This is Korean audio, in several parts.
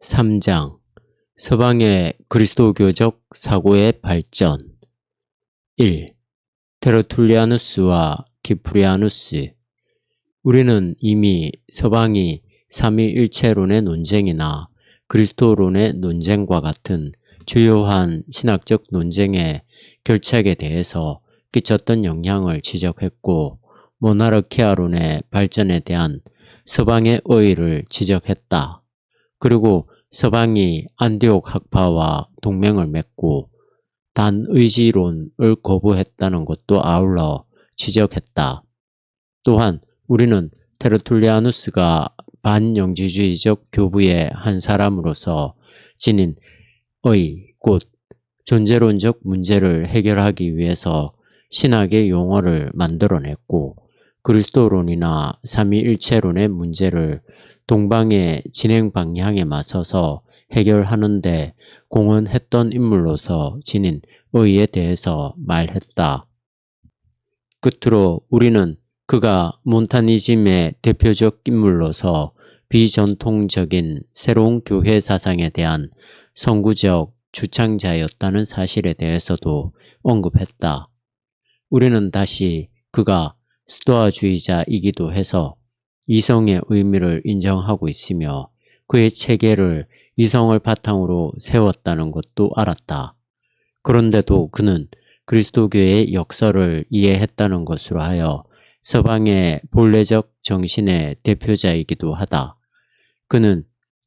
3장 서방의 그리스도교적 사고의 발전 1. 테르툴리아누스와 키프리아누스. 우리는 이미 서방이 삼위일체론의 논쟁이나 그리스도론의 논쟁과 같은 주요한 신학적 논쟁의 결착에 대해서 끼쳤던 영향을 지적했고, 모나르키아론의 발전에 대한 서방의 의의를 지적했다. 그리고 서방이 안디옥 학파와 동맹을 맺고 단의지론을 거부했다는 것도 아울러 지적했다. 또한 우리는 테르툴리아누스가 반영지주의적 교부의 한 사람으로서 지닌 곧 존재론적 문제를 해결하기 위해서 신학의 용어를 만들어냈고, 그리스도론이나 삼위일체론의 문제를 동방의 진행 방향에 맞서서 해결하는 데 공헌했던 인물로서 지닌 의의에 대해서 말했다. 끝으로 우리는 그가 몬타니즘의 대표적 인물로서 비전통적인 새로운 교회 사상에 대한 선구적 주창자였다는 사실에 대해서도 언급했다. 우리는 다시 그가 스토아주의자이기도 해서 이성의 의미를 인정하고 있으며 그의 체계를 이성을 바탕으로 세웠다는 것도 알았다. 그런데도 그는 그리스도교의 역설을 이해했다는 것으로 하여 서방의 본래적 정신의 대표자이기도 하다. 그는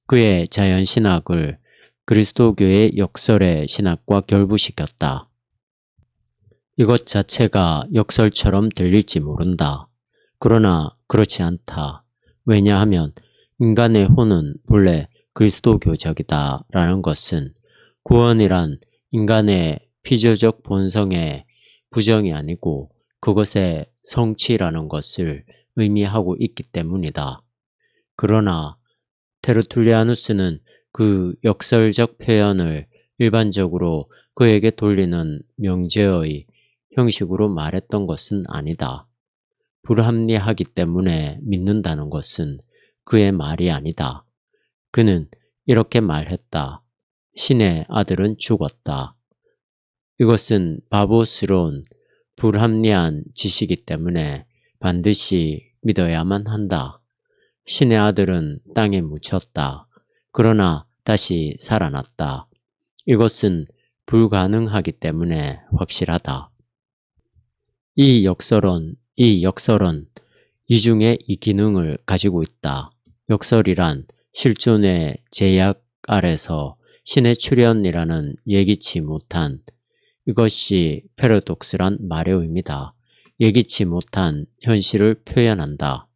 그의 자연신학을 그리스도교의 역설의 신학과 결부시켰다. 이것 자체가 역설처럼 들릴지 모른다. 그러나 그렇지 않다. 왜냐하면 인간의 혼은 본래 그리스도교적이다 라는 것은 구원이란 인간의 피조적 본성의 부정이 아니고 그것의 성취라는 것을 의미하고 있기 때문이다. 그러나 테르툴리아누스는 그 역설적 표현을 일반적으로 그에게 돌리는 명제의 형식으로 말했던 것은 아니다. 불합리하기 때문에 믿는다는 것은 그의 말이 아니다. 그는 이렇게 말했다. 신의 아들은 죽었다. 이것은 바보스러운 불합리한 지식이기 때문에 반드시 믿어야만 한다. 신의 아들은 땅에 묻혔다. 그러나 다시 살아났다. 이것은 불가능하기 때문에 확실하다. 이 역설은 이중의 이 기능을 가지고 있다. 역설이란 실존의 제약 아래서 신의 출현이라는 예기치 못한, 이것이 패러독스란 말의 의미다. 예기치 못한 현실을 표현한다.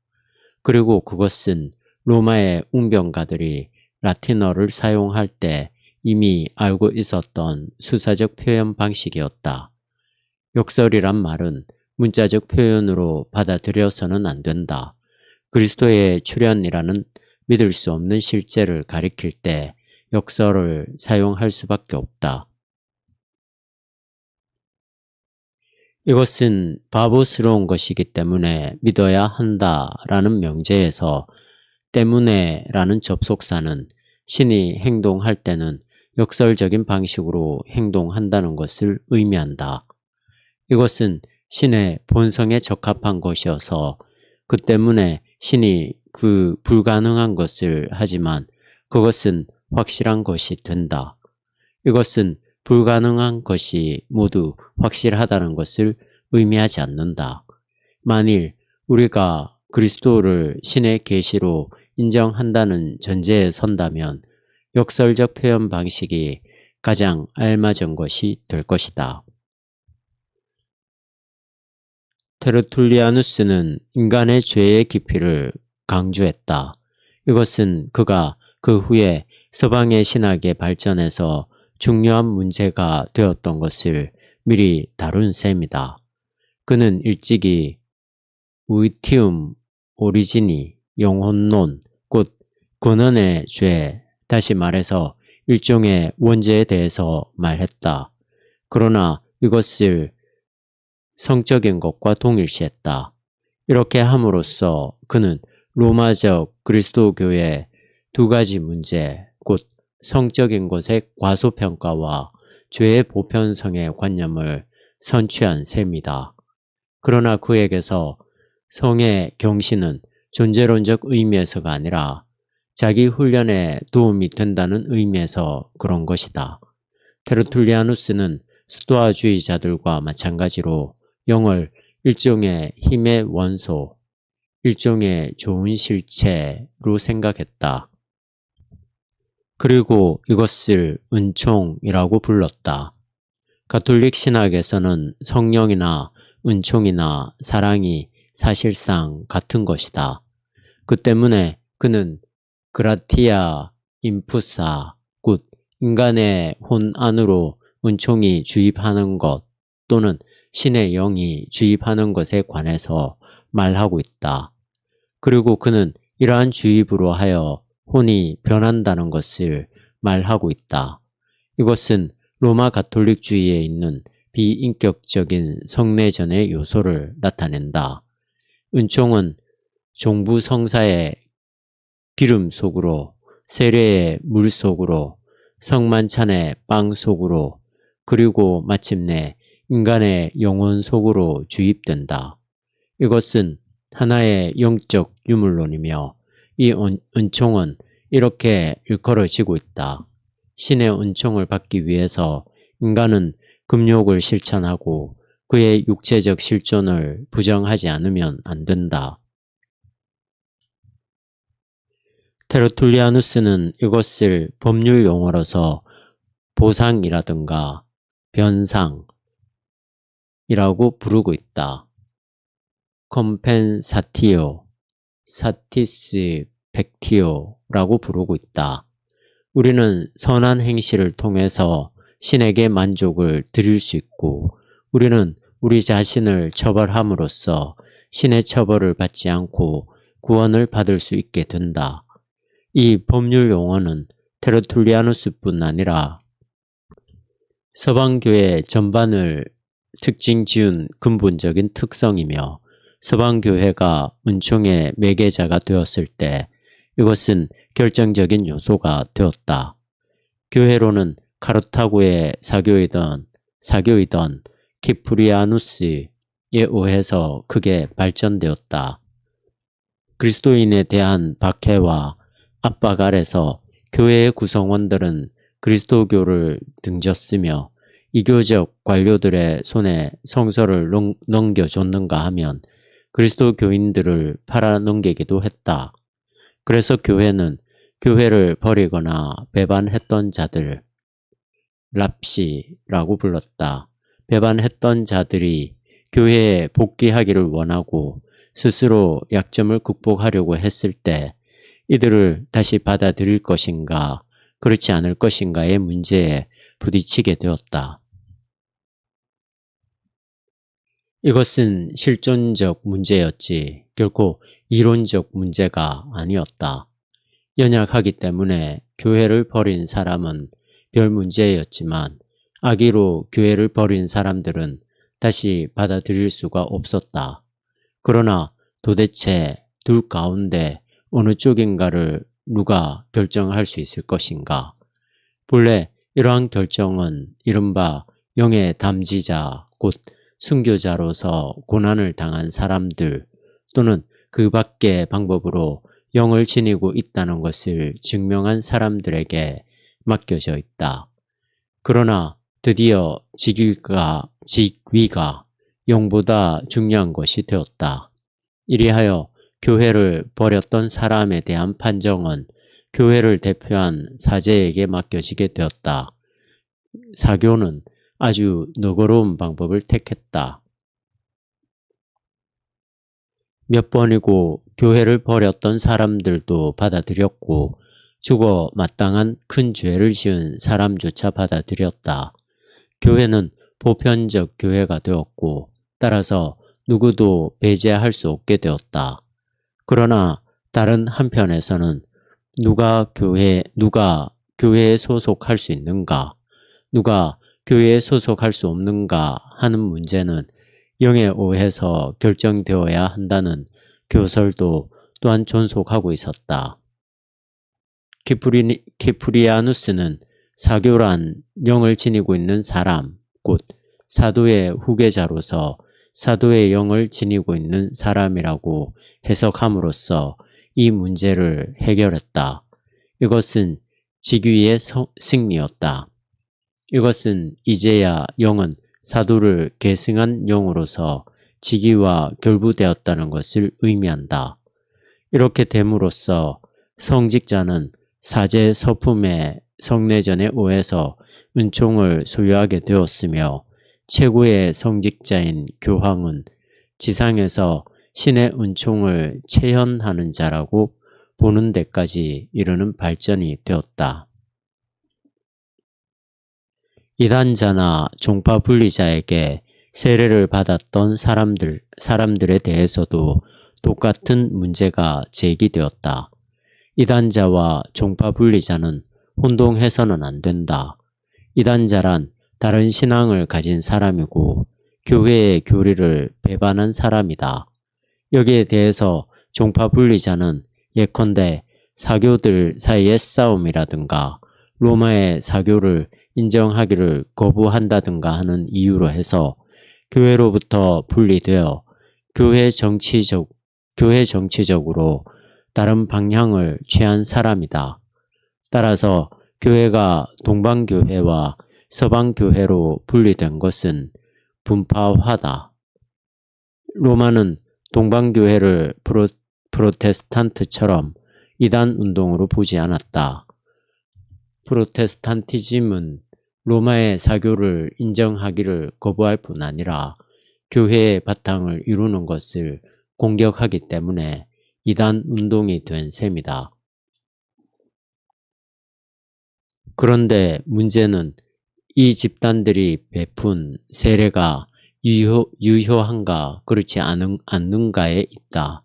그리고 그것은 로마의 웅변가들이 라틴어를 사용할 때 이미 알고 있었던 수사적 표현 방식이었다. 역설이란 말은 문자적 표현으로 받아들여서는 안 된다. 그리스도의 출현이라는 믿을 수 없는 실제를 가리킬 때 역설을 사용할 수밖에 없다. 이것은 바보스러운 것이기 때문에 믿어야 한다라는 명제에서 때문에 라는 접속사는 신이 행동할 때는 역설적인 방식으로 행동한다는 것을 의미한다. 이것은 신의 본성에 적합한 것이어서 그 때문에 신이 그 불가능한 것을 하지만 그것은 확실한 것이 된다. 이것은 불가능한 것이 모두 확실하다는 것을 의미하지 않는다. 만일 우리가 그리스도를 신의 계시로 인정한다는 전제에 선다면 역설적 표현 방식이 가장 알맞은 것이 될 것이다. 테르툴리아누스는 인간의 죄의 깊이를 강조했다. 이것은 그가 그 후에 서방의 신학의 발전에서 중요한 문제가 되었던 것을 미리 다룬 셈이다. 그는 일찍이 우이티움 오리지니 영혼론, 곧 근원의 죄, 다시 말해서 일종의 원죄에 대해서 말했다. 그러나 이것을 성적인 것과 동일시했다. 이렇게 함으로써 그는 로마적 그리스도교의 두 가지 문제, 곧 성적인 것의 과소평가와 죄의 보편성의 관념을 선취한 셈이다. 그러나 그에게서 성의 경신은 존재론적 의미에서가 아니라 자기 훈련에 도움이 된다는 의미에서 그런 것이다. 테르툴리아누스는 스토아주의자들과 마찬가지로 영을 일종의 힘의 원소, 일종의 좋은 실체로 생각했다. 그리고 이것을 은총이라고 불렀다. 가톨릭 신학에서는 성령이나 은총이나 사랑이 사실상 같은 것이다. 그 때문에 그는 그라티아 인푸사, 곧 인간의 혼 안으로 은총이 주입하는 것 또는 신의 영이 주입하는 것에 관해서 말하고 있다. 그리고 그는 이러한 주입으로 하여 혼이 변한다는 것을 말하고 있다. 이것은 로마 가톨릭주의에 있는 비인격적인 성례전의 요소를 나타낸다. 은총은 종부 성사의 기름 속으로, 세례의 물 속으로, 성만찬의 빵 속으로, 그리고 마침내 인간의 영혼 속으로 주입된다. 이것은 하나의 영적 유물론이며 이 은총은 이렇게 일컬어지고 있다. 신의 은총을 받기 위해서 인간은 금욕을 실천하고 그의 육체적 실존을 부정하지 않으면 안 된다. 테르툴리아누스는 이것을 법률 용어로서 보상이라든가 변상이라고 부르고 있다. 컴펜사티오, 사티스 펙티오라고 부르고 있다. 우리는 선한 행실을 통해서 신에게 만족을 드릴 수 있고 우리는 우리 자신을 처벌함으로써 신의 처벌을 받지 않고 구원을 받을 수 있게 된다. 이 법률 용어는 테르툴리아누스뿐 아니라 서방교회 전반을 특징 지은 근본적인 특성이며 서방교회가 은총의 매개자가 되었을 때 이것은 결정적인 요소가 되었다. 교회로는 카르타고의 사교이던 키프리아누스에 의해서 크게 발전되었다. 그리스도인에 대한 박해와 압박 아래서 교회의 구성원들은 그리스도교를 등졌으며 이교적 관료들의 손에 성서를 넘겨줬는가 하면 그리스도 교인들을 팔아넘기기도 했다. 그래서 교회는 교회를 버리거나 배반했던 자들, 랍시라고 불렀다. 배반했던 자들이 교회에 복귀하기를 원하고 스스로 약점을 극복하려고 했을 때 이들을 다시 받아들일 것인가 그렇지 않을 것인가의 문제에 부딪히게 되었다. 이것은 실존적 문제였지 결코 이론적 문제가 아니었다. 연약하기 때문에 교회를 버린 사람은 별 문제였지만 악의로 교회를 버린 사람들은 다시 받아들일 수가 없었다. 그러나 도대체 둘 가운데 어느 쪽인가를 누가 결정할 수 있을 것인가? 본래 이러한 결정은 이른바 영의 담지자 곧 순교자로서 고난을 당한 사람들 또는 그 밖의 방법으로 영을 지니고 있다는 것을 증명한 사람들에게 맡겨져 있다. 그러나 드디어 직위가 영보다 중요한 것이 되었다. 이리하여 교회를 버렸던 사람에 대한 판정은 교회를 대표한 사제에게 맡겨지게 되었다. 사교는 아주 너그러운 방법을 택했다. 몇 번이고 교회를 버렸던 사람들도 받아들였고 죽어 마땅한 큰 죄를 지은 사람조차 받아들였다. 교회는 보편적 교회가 되었고 따라서 누구도 배제할 수 없게 되었다. 그러나 다른 한편에서는 누가 교회에 소속할 수 있는가, 누가 교회에 소속할 수 없는가 하는 문제는 영에 의해서 결정되어야 한다는 교설도 또한 존속하고 있었다. 키프리아누스는 사교란 영을 지니고 있는 사람, 곧 사도의 후계자로서 사도의 영을 지니고 있는 사람이라고 해석함으로써 이 문제를 해결했다. 이것은 직위의 승리였다. 이것은 이제야 영은 사도를 계승한 영으로서 직위와 결부되었다는 것을 의미한다. 이렇게 됨으로써 성직자는 사제 서품의 성내전에 의해서 은총을 소유하게 되었으며 최고의 성직자인 교황은 지상에서 신의 은총을 체현하는 자라고 보는 데까지 이르는 발전이 되었다. 이단자나 종파 분리자에게 세례를 받았던 사람들에 대해서도 똑같은 문제가 제기되었다. 이단자와 종파 분리자는 혼동해서는 안 된다. 이단자란 다른 신앙을 가진 사람이고 교회의 교리를 배반한 사람이다. 여기에 대해서 종파 분리자는 예컨대 사교들 사이의 싸움이라든가 로마의 사교를 인정하기를 거부한다든가 하는 이유로 해서 교회로부터 분리되어 교회 정치적으로 다른 방향을 취한 사람이다. 따라서 교회가 동방교회와 서방교회로 분리된 것은 분파화다. 로마는 동방교회를 프로테스탄트처럼 이단 운동으로 보지 않았다. 프로테스탄티즘은 로마의 사교를 인정하기를 거부할 뿐 아니라 교회의 바탕을 이루는 것을 공격하기 때문에 이단 운동이 된 셈이다. 그런데 문제는 이 집단들이 베푼 세례가 유효한가 그렇지 않는가에 있다.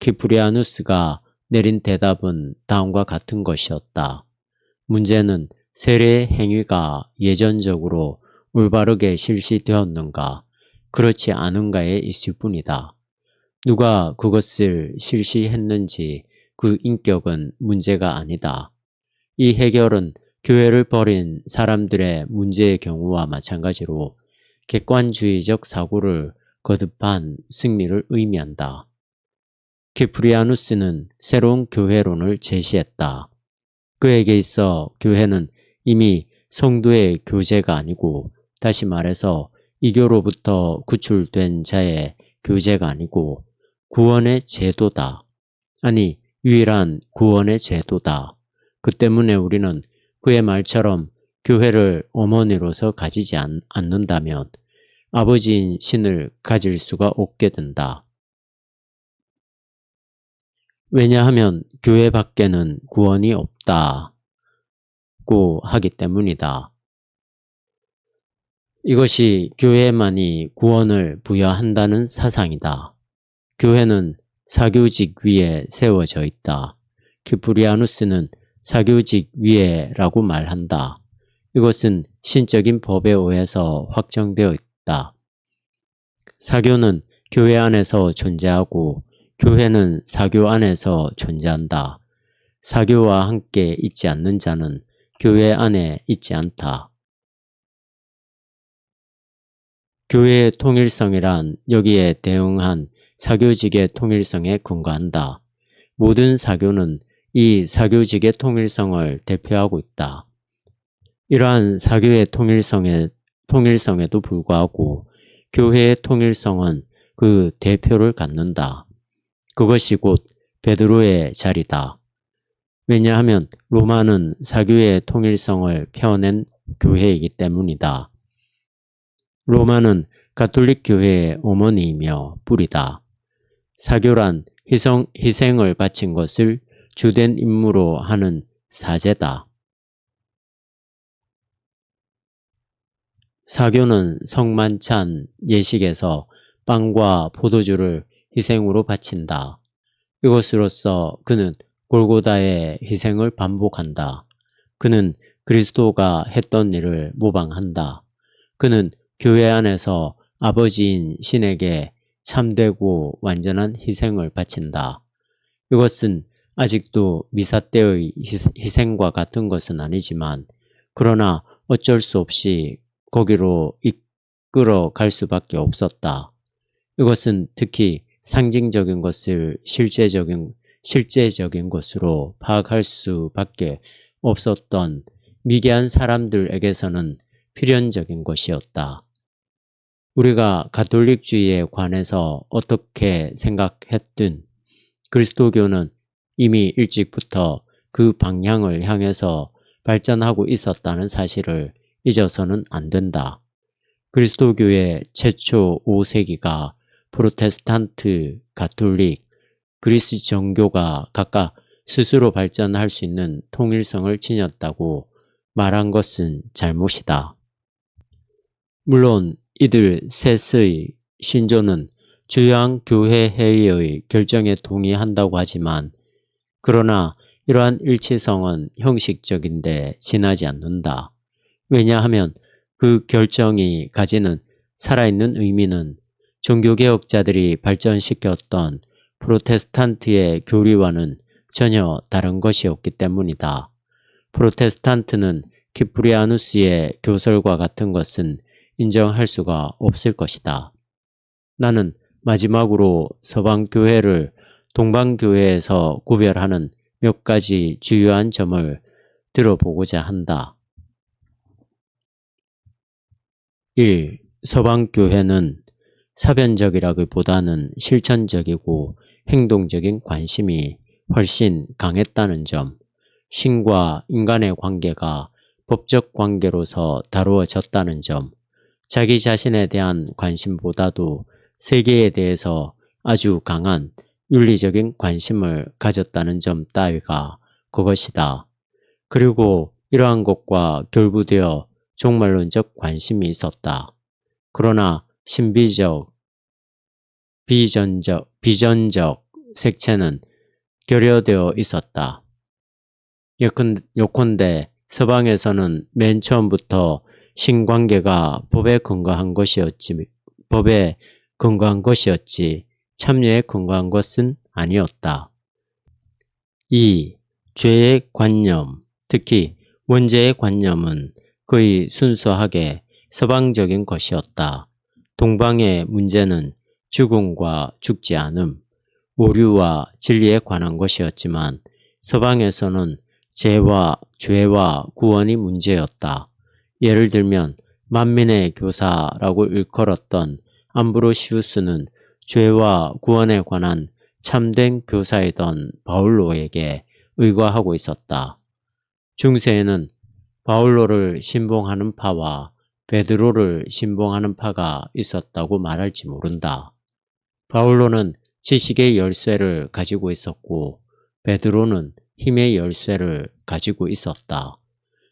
키프리아누스가 내린 대답은 다음과 같은 것이었다. 문제는 세례의 행위가 예전적으로 올바르게 실시되었는가 그렇지 않은가에 있을 뿐이다. 누가 그것을 실시했는지 그 인격은 문제가 아니다. 이 해결은 교회를 버린 사람들의 문제의 경우와 마찬가지로 객관주의적 사고를 거듭한 승리를 의미한다. 키프리아누스는 새로운 교회론을 제시했다. 그에게 있어 교회는 이미 성도의 교제가 아니고 다시 말해서 이교로부터 구출된 자의 교제가 아니고 구원의 제도다. 아니 유일한 구원의 제도다. 그 때문에 우리는 그의 말처럼 교회를 어머니로서 가지지 않는다면 아버지인 신을 가질 수가 없게 된다. 왜냐하면 교회 밖에는 구원이 없다고 하기 때문이다. 이것이 교회만이 구원을 부여한다는 사상이다. 교회는 사교직 위에 세워져 있다. 키프리아누스는 사교직 위에라고 말한다. 이것은 신적인 법에 의해서 확정되어 있다. 사교는 교회 안에서 존재하고 교회는 사교 안에서 존재한다. 사교와 함께 있지 않는 자는 교회 안에 있지 않다. 교회의 통일성이란 여기에 대응한 사교직의 통일성에 근거한다. 모든 사교는 이 사교직의 통일성을 대표하고 있다. 이러한 사교의 통일성에도 불구하고 교회의 통일성은 그 대표를 갖는다. 그것이 곧 베드로의 자리다. 왜냐하면 로마는 사교의 통일성을 펴낸 교회이기 때문이다. 로마는 가톨릭 교회의 어머니이며 뿌리다. 사교란 희생을 바친 것을 주된 임무로 하는 사제다. 사교는 성만찬 예식에서 빵과 포도주를 희생으로 바친다. 이것으로써 그는 골고다의 희생을 반복한다. 그는 그리스도가 했던 일을 모방한다. 그는 교회 안에서 아버지인 신에게 참되고 완전한 희생을 바친다. 이것은 아직도 미사 때의 희생과 같은 것은 아니지만 그러나 어쩔 수 없이 거기로 이끌어 갈 수밖에 없었다. 이것은 특히 상징적인 것을 실제적인 것으로 파악할 수밖에 없었던 미개한 사람들에게서는 필연적인 것이었다. 우리가 가톨릭주의에 관해서 어떻게 생각했든 그리스도교는 이미 일찍부터 그 방향을 향해서 발전하고 있었다는 사실을 잊어서는 안 된다. 그리스도교의 최초 5세기가 프로테스탄트, 가톨릭, 그리스 정교가 각각 스스로 발전할 수 있는 통일성을 지녔다고 말한 것은 잘못이다. 물론 이들 셋의 신조는 주요한 교회 회의의 결정에 동의한다고 하지만 그러나 이러한 일치성은 형식적인데 지나지 않는다. 왜냐하면 그 결정이 가지는 살아있는 의미는 종교개혁자들이 발전시켰던 프로테스탄트의 교리와는 전혀 다른 것이었기 때문이다. 프로테스탄트는 키프리아누스의 교설과 같은 것은 인정할 수가 없을 것이다. 나는 마지막으로 서방교회를 동방교회에서 구별하는 몇 가지 주요한 점을 들어보고자 한다. 1. 서방교회는 사변적이라기보다는 실천적이고 행동적인 관심이 훨씬 강했다는 점, 신과 인간의 관계가 법적 관계로서 다루어졌다는 점, 자기 자신에 대한 관심보다도 세계에 대해서 아주 강한 윤리적인 관심을 가졌다는 점 따위가 그것이다. 그리고 이러한 것과 결부되어 종말론적 관심이 있었다. 그러나 신비적, 비전적 색채는 결여되어 있었다. 예컨대 서방에서는 맨 처음부터 신관계가 법에 근거한 것이었지 참여에 근거한 것은 아니었다. 2. 죄의 관념, 특히 원죄의 관념은 거의 순수하게 서방적인 것이었다. 동방의 문제는 죽음과 죽지 않음, 오류와 진리에 관한 것이었지만 서방에서는 죄와 구원이 문제였다. 예를 들면 만민의 교사라고 일컬었던 암브로시우스는 죄와 구원에 관한 참된 교사이던 바울로에게 의거하고 있었다. 중세에는 바울로를 신봉하는 파와 베드로를 신봉하는 파가 있었다고 말할지 모른다. 바울로는 지식의 열쇠를 가지고 있었고 베드로는 힘의 열쇠를 가지고 있었다.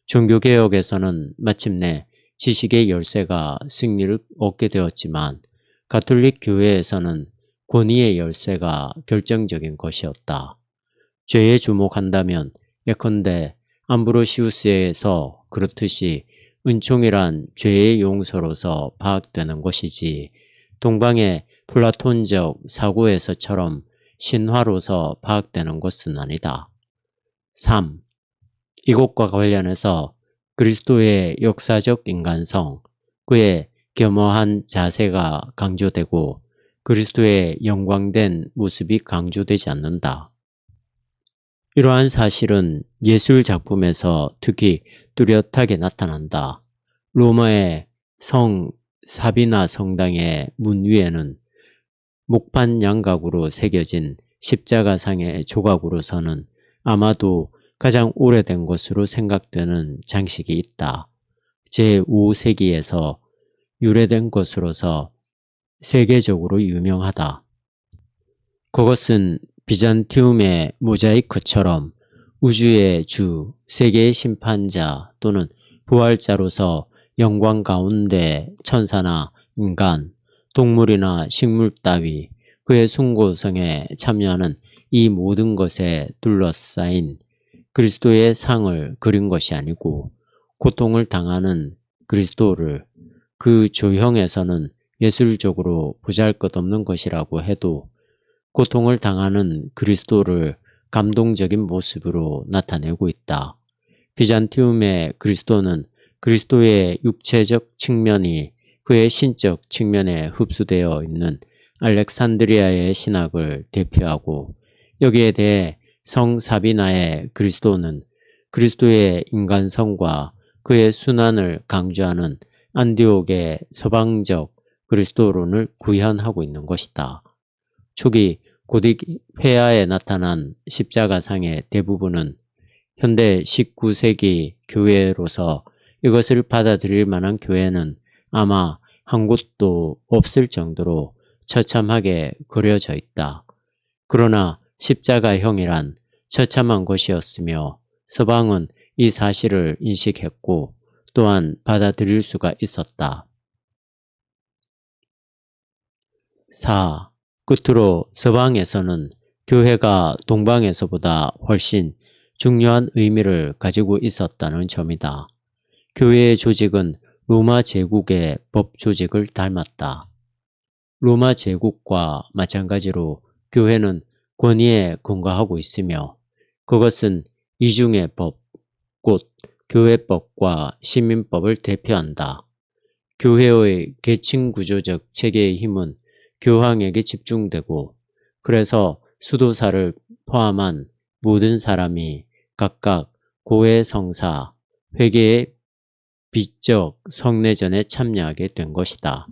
종교개혁에서는 마침내 지식의 열쇠가 승리를 얻게 되었지만 가톨릭 교회에서는 권위의 열쇠가 결정적인 것이었다. 죄에 주목한다면 예컨대 암브로시우스에서 그렇듯이 은총이란 죄의 용서로서 파악되는 것이지 동방의 플라톤적 사고에서처럼 신화로서 파악되는 것은 아니다. 3. 이것과 관련해서 그리스도의 역사적 인간성, 그의 겸허한 자세가 강조되고 그리스도의 영광된 모습이 강조되지 않는다. 이러한 사실은 예술 작품에서 특히 뚜렷하게 나타난다. 로마의 성 사비나 성당의 문 위에는 목판 양각으로 새겨진 십자가상의 조각으로서는 아마도 가장 오래된 것으로 생각되는 장식이 있다. 제5세기에서 유래된 것으로서 세계적으로 유명하다. 그것은 비잔티움의 모자이크처럼 우주의 주, 세계의 심판자 또는 부활자로서 영광 가운데 천사나 인간, 동물이나 식물 따위 그의 숭고성에 참여하는 이 모든 것에 둘러싸인 그리스도의 상을 그린 것이 아니고 고통을 당하는 그리스도를 그 조형에서는 예술적으로 보잘것없는 것이라고 해도 고통을 당하는 그리스도를 감동적인 모습으로 나타내고 있다. 비잔티움의 그리스도는 그리스도의 육체적 측면이 그의 신적 측면에 흡수되어 있는 알렉산드리아의 신학을 대표하고, 여기에 대해 성사비나의 그리스도는 그리스도의 인간성과 그의 순환을 강조하는 안디옥의 서방적 그리스도론을 구현하고 있는 것이다. 초기 고딕 회화에 나타난 십자가상의 대부분은 현대 19세기 교회로서 이것을 받아들일 만한 교회는 아마 한 곳도 없을 정도로 처참하게 그려져 있다. 그러나 십자가형이란 처참한 것이었으며 서방은 이 사실을 인식했고 또한 받아들일 수가 있었다. 4. 끝으로 서방에서는 교회가 동방에서보다 훨씬 중요한 의미를 가지고 있었다는 점이다. 교회의 조직은 로마 제국의 법 조직을 닮았다. 로마 제국과 마찬가지로 교회는 권위에 근거하고 있으며 그것은 이중의 법, 곧 교회법과 시민법을 대표한다. 교회의 계층구조적 체계의 힘은 교황에게 집중되고, 그래서 수도사를 포함한 모든 사람이 각각 고해 성사, 회개의 비적 성례전에 참여하게 된 것이다.